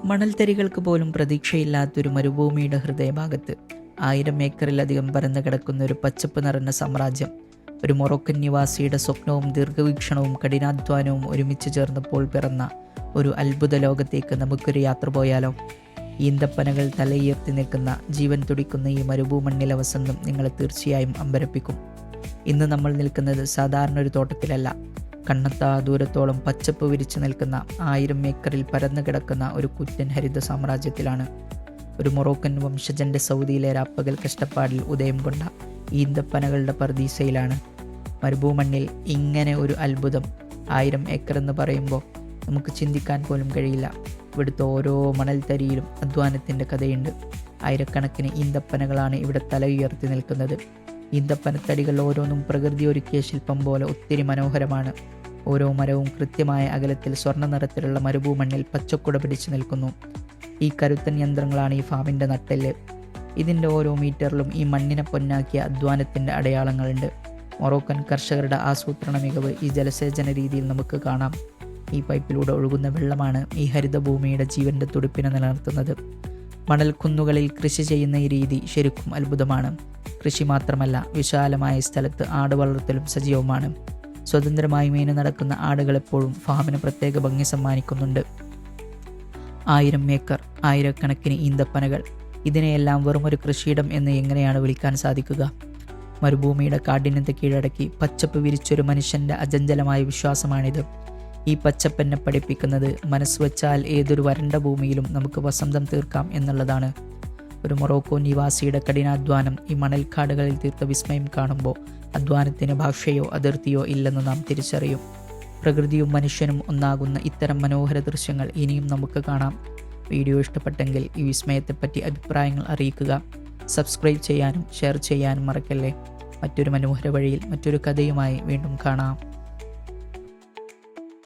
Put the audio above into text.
മണൽത്തരികൾക്ക് പോലും പ്രതീക്ഷയില്ലാത്തൊരു മരുഭൂമിയുടെ ഹൃദയഭാഗത്ത് 1000 ഏക്കറിലധികം പരന്നു കിടക്കുന്ന ഒരു പച്ചപ്പ് നിറഞ്ഞ സാമ്രാജ്യം. ഒരു മൊറോക്കൻ നിവാസിയുടെ സ്വപ്നവും ദീർഘവീക്ഷണവും കഠിനാധ്വാനവും ഒരുമിച്ച് ചേർന്നപ്പോൾ പിറന്ന ഒരു അത്ഭുത ലോകത്തേക്ക് നമുക്കൊരു യാത്ര പോയാലോ? ഈന്തപ്പനകൾ തലയുയർത്തി നിൽക്കുന്ന ജീവൻ തുടിക്കുന്ന ഈ മരുഭൂമണ്ണിലെ വസന്തം നിങ്ങളെ തീർച്ചയായും അമ്പരപ്പിക്കും. ഇന്ന് നമ്മൾ നിൽക്കുന്നത് സാധാരണ ഒരു തോട്ടത്തിലല്ല, കണ്ണെത്താ ദൂരത്തോളം പച്ചപ്പ് വിരിച്ചു നിൽക്കുന്ന 1000 ഏക്കറിൽ പരന്നു കിടക്കുന്ന ഒരു കുറ്റൻ ഹരിത സാമ്രാജ്യത്തിലാണ്. ഒരു മൊറോക്കൻ വംശജന്റെ സൗദിയിലെ രാപ്പകൽ കഷ്ടപ്പാടിൽ ഉദയം കൊണ്ട ഈന്തപ്പനകളുടെ പർദീസയിലാണ്. മരുഭൂമണ്ണിൽ ഇങ്ങനെ ഒരു അത്ഭുതം. 1000 ഏക്കർ എന്ന് പറയുമ്പോൾ നമുക്ക് ചിന്തിക്കാൻ പോലും കഴിയില്ല. ഇവിടുത്തെ ഓരോ മണൽത്തരിയിലും അധ്വാനത്തിൻ്റെ കഥയുണ്ട്. ആയിരക്കണക്കിന് ഈന്തപ്പനകളാണ് ഇവിടെ തല ഉയർത്തി നിൽക്കുന്നത്. ഈന്തപ്പനത്തടികൾ ഓരോന്നും പ്രകൃതി ഒരുക്കിയ ശില്പം പോലെ ഒത്തിരി മനോഹരമാണ്. ഓരോ മരവും കൃത്യമായ അകലത്തിൽ സ്വർണ്ണ നിറത്തിലുള്ള മരുഭൂമണ്ണിൽ പച്ചക്കുട പിടിച്ചു നിൽക്കുന്നു. ഈ കരുത്തൻ യന്ത്രങ്ങളാണ് ഈ ഫാമിൻ്റെ നട്ടെല്ല്. ഇതിൻ്റെ ഓരോ മീറ്ററിലും ഈ മണ്ണിനെ പൊന്നാക്കിയ അധ്വാനത്തിൻ്റെ അടയാളങ്ങളുണ്ട്. മൊറോക്കൻ കർഷകരുടെ ആസൂത്രണ മികവ് ഈ ജലസേചന രീതിയിൽ നമുക്ക് കാണാം. ഈ പൈപ്പിലൂടെ ഒഴുകുന്ന വെള്ളമാണ് ഈ ഹരിതഭൂമിയുടെ ജീവൻ്റെ തുടിപ്പിനെ നിലനിർത്തുന്നത്. മണൽക്കുന്നുകളിൽ കൃഷി ചെയ്യുന്ന ഈ രീതി ശരിക്കും അത്ഭുതമാണ്. കൃഷി മാത്രമല്ല, വിശാലമായ സ്ഥലത്ത് ആട് വളർത്തലും സജീവമാണ്. സ്വതന്ത്രമായി മേഞ്ഞു നടക്കുന്ന ആടുകൾ എപ്പോഴും ഫാമിന് പ്രത്യേക ഭംഗി സമ്മാനിക്കുന്നുണ്ട്. 1000 ഏക്കർ, ആയിരക്കണക്കിന് ഈന്തപ്പനകൾ, ഇതിനെയെല്ലാം വെറുമൊരു കൃഷിയിടം എന്ന് എങ്ങനെയാണ് വിളിക്കാൻ സാധിക്കുക? മരുഭൂമിയുടെ കാഠിന്യത്തെ കീഴടക്കി പച്ചപ്പ് വിരിച്ചൊരു മനുഷ്യൻ്റെ അചഞ്ചലമായ വിശ്വാസമാണിത്. ഈ പച്ചപ്പെന്നെ പഠിപ്പിക്കുന്നത് മനസ്സ് വച്ചാൽ ഏതൊരു വരണ്ട ഭൂമിയിലും നമുക്ക് വസന്തം തീർക്കാം എന്നുള്ളതാണ്. ഒരു മൊറോക്കോ നിവാസിയുടെ കഠിനാധ്വാനം ഈ മണൽക്കാടുകളിൽ തീർത്ത വിസ്മയം കാണുമ്പോൾ അധ്വാനത്തിന് ഭാഷയോ അതിർത്തിയോ ഇല്ലെന്ന് നാം തിരിച്ചറിയും. പ്രകൃതിയും മനുഷ്യനും ഒന്നാകുന്ന ഇത്തരം മനോഹര ദൃശ്യങ്ങൾ ഇനിയും നമുക്ക് കാണാം. വീഡിയോ ഇഷ്ടപ്പെട്ടെങ്കിൽ ഈ വിസ്മയത്തെപ്പറ്റി അഭിപ്രായങ്ങൾ അറിയിക്കുക. സബ്സ്ക്രൈബ് ചെയ്യാനും ഷെയർ ചെയ്യാനും മറക്കല്ലേ. മറ്റൊരു മനോഹര വഴിയിൽ മറ്റൊരു കഥയുമായി വീണ്ടും കാണാം.